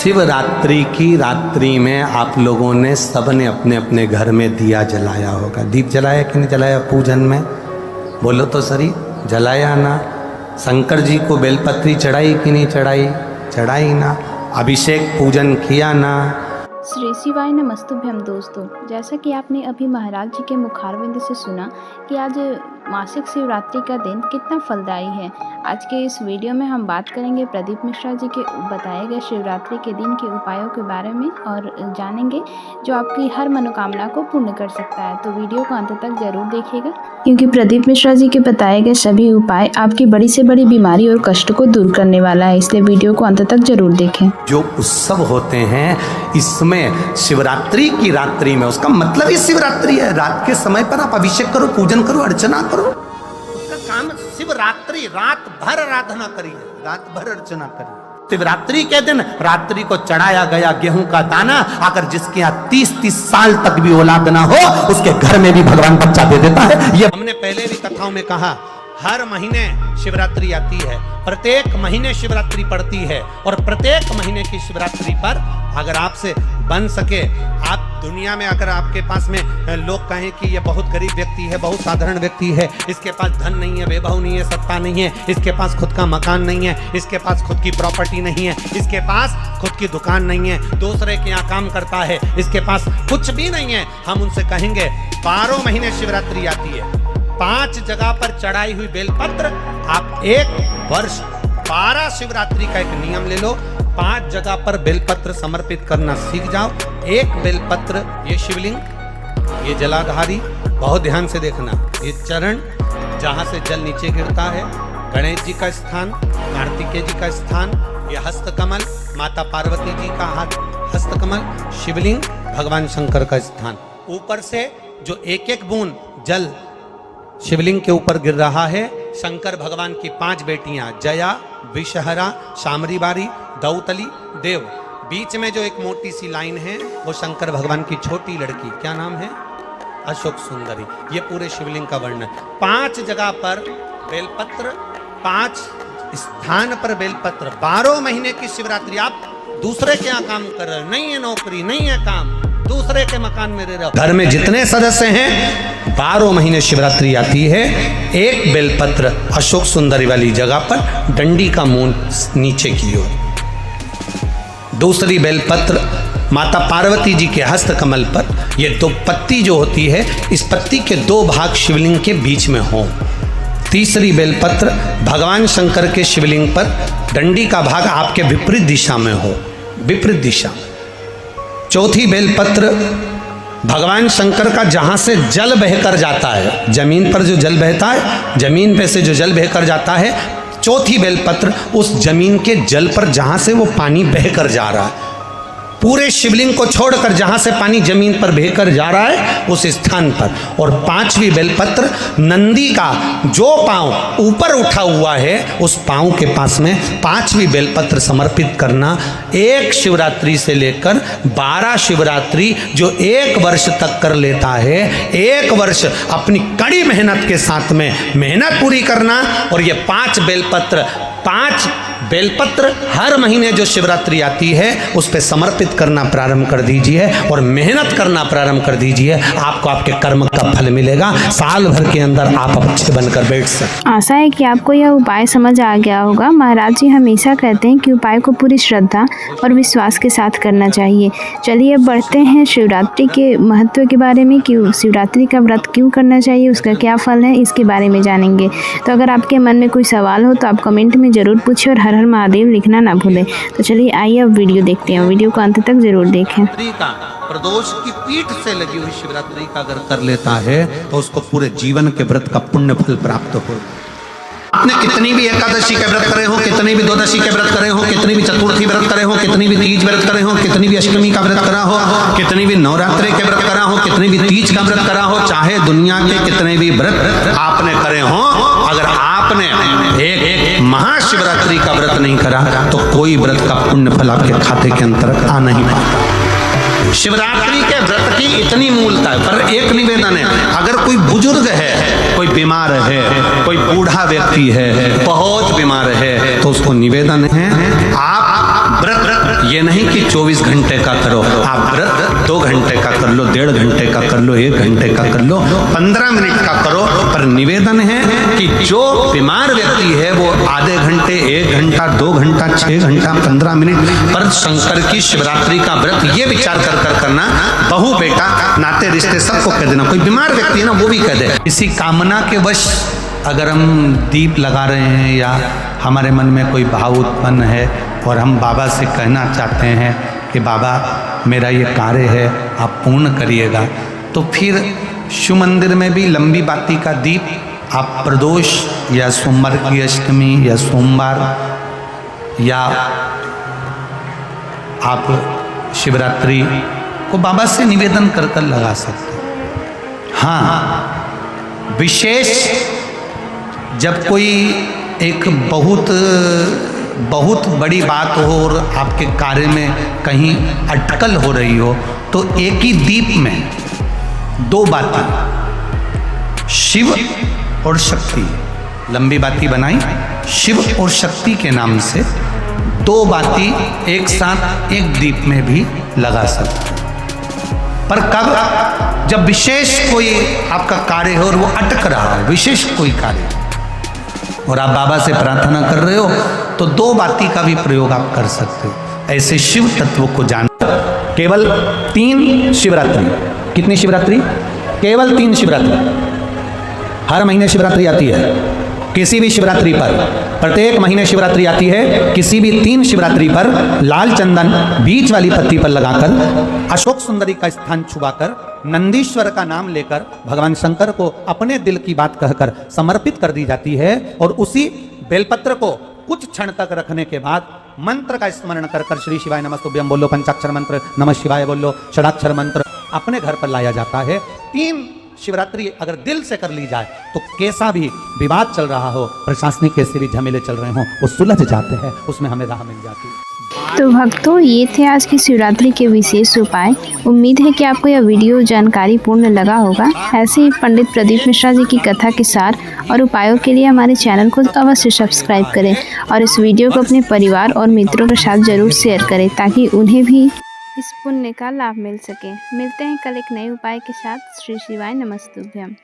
शिवरात्रि की रात्रि में आप लोगों ने सबने अपने अपने घर में दिया जलाया होगा। दीप जलाया कि नहीं जलाया पूजन में? बोलो तो सही, जलाया ना? शंकर जी को बेलपत्री चढ़ाई कि नहीं चढ़ाई? चढ़ाई ना? अभिषेक पूजन किया ना? श्री शिवाय नमस्तुभ्यम। दोस्तों, जैसा कि आपने अभी महाराज जी के मुखारविंद से सुना कि आज मासिक शिवरात्रि का दिन कितना फलदायी है। आज के इस वीडियो में हम बात करेंगे प्रदीप मिश्रा जी के बताए गए शिवरात्रि के दिन के उपायों के बारे में और जानेंगे जो आपकी हर मनोकामना को पूर्ण कर सकता है। तो वीडियो को अंत तक जरूर देखिएगा, क्योंकि प्रदीप मिश्रा जी के बताए गए सभी उपाय आपकी बड़ी से बड़ी बीमारी और कष्ट को दूर करने वाला है, इसलिए वीडियो को अंत तक जरूर देखें। जो उत्सव होते हैं इसमें शिवरात्रि की रात्रि में, उसका मतलब ही शिवरात्रि है। रात के समय पर आप अभिषेक करो, पूजन करो, अर्चना करो। उसका काम शिवरात्रि, रात भर आराधना करिए, रात भर अर्चना करिए। शिवरात्रि के दिन रात्रि को चढ़ाया गया गेहूं का दाना अगर जिसके यहाँ 30-30 साल तक भी औलाद ना हो, उसके घर में भी भगवान बच्चा दे देता है। ये हमने पहले भी कथाओं में कहा, हर महीने शिवरात्रि आती है, प्रत्येक महीने शिवरात्रि पड़ती है और प्रत्येक महीने की शिवरात्रि पर अगर आपसे बन सके, आप दुनिया में अगर आपके पास में लोग कहें कि ये बहुत गरीब व्यक्ति है, बहुत साधारण व्यक्ति है, इसके पास धन नहीं है, वैभव नहीं है, सत्ता नहीं है, इसके पास खुद का मकान नहीं है, इसके पास खुद की प्रॉपर्टी नहीं है, इसके पास खुद की दुकान नहीं है, दूसरे के यहाँ काम करता है, इसके पास कुछ भी नहीं है, हम उनसे कहेंगे 12 महीने शिवरात्रि आती है, 5 जगह पर चढ़ाई हुई बेलपत्र, आप 1 वर्ष 12 शिवरात्रि का एक नियम ले लो, 5 जगह पर बेलपत्र समर्पित करना सीख जाओ। एक बेलपत्र, ये शिवलिंग, ये जलाधारी, बहुत ध्यान से देखना, ये चरण जहां से जल नीचे गिरता है, गणेश जी का स्थान, कार्तिकेय जी का स्थान, ये हस्तकमल, माता पार्वती जी का हस्तकमल, शिवलिंग, भगवान शंकर का स्थान। ऊपर से जो एक एक बूंद जल शिवलिंग के ऊपर गिर रहा है, शंकर भगवान की 5 बेटियां, जया, विषहरा, शामरीबारी, दौतली, देव। बीच में जो एक मोटी सी लाइन है वो शंकर भगवान की छोटी लड़की, क्या नाम है? अशोक सुंदरी। ये पूरे शिवलिंग का वर्णन। 5 जगह पर बेलपत्र, 5 स्थान पर बेलपत्र, 12 महीने की शिवरात्रि। आप दूसरे के यहाँ काम कर रहे हो, नहीं है नौकरी, नहीं है काम, दूसरे के मकान में रह रहे हो, घर में जितने सदस्य हैं, 12 महीने शिवरात्रि आती है। एक बेलपत्र अशोक सुंदरी वाली जगह पर, डंडी का मुंह नीचे की ओर। दूसरी बेलपत्र माता पार्वती जी के हस्त कमल पर। ये 2 पत्ती जो होती है, इस पत्ती के 2 भाग शिवलिंग के बीच में हो। तीसरी बेलपत्र भगवान शंकर के शिवलिंग पर, डंडी का भाग आपके विपरीत दिशा में हो, विपरीत दिशा। चौथी बेलपत्र भगवान शंकर का जहाँ से जल बहकर जाता है, जमीन पर जो जल बहता है, जमीन पे से जो जल बहकर जाता है, चौथी बेलपत्र उस जमीन के जल पर जहाँ से वो पानी बहकर जा रहा है, पूरे शिवलिंग को छोड़कर जहाँ से पानी जमीन पर बहकर जा रहा है उस स्थान पर। और 5वीं बेलपत्र नंदी का जो पांव ऊपर उठा हुआ है उस पांव के पास में 5वीं बेलपत्र समर्पित करना। एक शिवरात्रि से लेकर 12 शिवरात्रि जो 1 वर्ष तक कर लेता है, 1 वर्ष अपनी कड़ी मेहनत के साथ में मेहनत पूरी करना। और ये 5 बेलपत्र हर महीने जो शिवरात्रि आती है उस पे समर्पित करना प्रारंभ कर दीजिए और मेहनत करना प्रारंभ कर दीजिए। आपको आपके कर्म का फल मिलेगा, साल भर के अंदर आप अच्छे बनकर बैठ सकते। आशा है कि आपको यह उपाय समझ आ गया होगा। महाराज जी हमेशा कहते हैं कि उपाय को पूरी श्रद्धा और विश्वास के साथ करना चाहिए। चलिए अब बढ़ते हैं शिवरात्रि के महत्व के बारे में, कि शिवरात्रि का व्रत क्यों करना चाहिए, उसका क्या फल है, इसके बारे में जानेंगे। तो अगर आपके मन में कोई सवाल हो तो आप कमेंट में जरूर पूछिए और हर हर महादेव लिखना ना भूलें। तो चलिए आइए अब वीडियो देखते हैं, वीडियो को अंत तक जरूर देखें। प्रदोष की पीठ से लगी हुई शिवरात्रि का अगर कर लेता है तो उसको पूरे जीवन के व्रत का पुण्य फल प्राप्त हो। आपने कितनी भी एकादशी के व्रत करे हो, कितनी भी द्वादशी के व्रत करे हो, कितनी भी चतुर्थी व्रत करे हो, कितनी भी तीज व्रत करे हो, कितनी भी अष्टमी का व्रत करा हो, कितनी भी नवरात्रि के व्रत करा हो, कितनी भी तीज का व्रत करा हो, चाहे दुनिया के कितने भी व्रत आपने करे हो, अगर आपने एक महाशिवरात्रि का व्रत नहीं करा तो कोई व्रत का पुण्य फल आपके खाते के अंतर्गत आ नहीं पाता। शिवरात्रि के व्रत की इतनी मूलता है। पर एक निवेदन है, अगर कोई बुजुर्ग है, कोई बीमार है, कोई बूढ़ा व्यक्ति है, बहुत बीमार है, तो उसको निवेदन है आप व्रत व्रत ये नहीं कि 24 घंटे का करो, आप व्रत 2 घंटे का कर लो, 1.5 घंटे का कर लो, 1 घंटे का कर लो, 15 मिनट का करो। पर निवेदन है कि जो बीमार व्यक्ति है वो आधे घंटे, 1 घंटा, 2 घंटा, 6 घंटा, 15 मिनट पर शंकर की शिवरात्रि का व्रत ये विचार कर करना, बहू बेटा नाते रिश्ते सबको कह देना। कोई बीमार व्यक्ति है ना वो भी कह दे। इसी कामना के वश अगर हम दीप लगा रहे हैं या हमारे मन में कोई भाव उत्पन्न है और हम बाबा से कहना चाहते हैं कि बाबा मेरा ये कार्य है आप पूर्ण करिएगा, तो फिर शिव मंदिर में भी लंबी बाती का दीप आप प्रदोष या सोमवार की अष्टमी या सोमवार या आप शिवरात्रि को बाबा से निवेदन कर कर लगा सकते हैं। हाँ, विशेष जब कोई एक बहुत बड़ी बात हो और आपके कार्य में कहीं अटकल हो रही हो तो एक ही दीप में 2 बातें, शिव और शक्ति, लंबी बाती बनाई शिव और शक्ति के नाम से 2 बाती एक साथ एक दीप में भी लगा सकते हैं। पर कब? जब विशेष कोई आपका कार्य हो और वो अटक रहा हो, विशेष कोई कार्य और आप बाबा से प्रार्थना कर रहे हो तो 2 बाती का भी प्रयोग आप कर सकते हो। ऐसे शिव तत्व को जान केवल 3 शिवरात्रि। कितनी शिवरात्रि? केवल 3 शिवरात्रि। हर महीने शिवरात्रि आती है, किसी भी शिवरात्रि पर, प्रत्येक महीने शिवरात्रि आती है, किसी भी 3 शिवरात्रि पर लाल चंदन बीच वाली पत्ती पर लगाकर अशोक सुंदरी का स्थान छुपाकर नंदीश्वर का नाम लेकर भगवान शंकर को अपने दिल की बात कहकर समर्पित कर दी जाती है। और उसी बेलपत्र को कुछ क्षण तक रखने के बाद मंत्र का स्मरण कर कर श्री शिवाय नमस्तुभ्यम बोलो, पंचाक्षर मंत्र नमः शिवाय बोलो, षडाक्षर मंत्र अपने घर पर लाया जाता है। 3 शिवरात्रि अगर दिल से कर ली जाए तो कैसा भी विवाद चल रहा हो, प्रशासनिक कैसे भी झमेले चल रहे हों, वो सुलझ जाते हैं, उसमें हमें राह मिल जाती है। तो भक्तों, ये थे आज की शिवरात्रि के विशेष उपाय। उम्मीद है कि आपको यह वीडियो जानकारी पूर्ण लगा होगा। ऐसे ही पंडित प्रदीप मिश्रा जी की कथा के सार और उपायों के लिए हमारे चैनल को अवश्य सब्सक्राइब करें और इस वीडियो को अपने परिवार और मित्रों के साथ जरूर शेयर करें ताकि उन्हें भी इस पुण्य का लाभ मिल सके। मिलते हैं कल एक नए उपाय के साथ। श्री शिवाय नमस्तुभ्यम।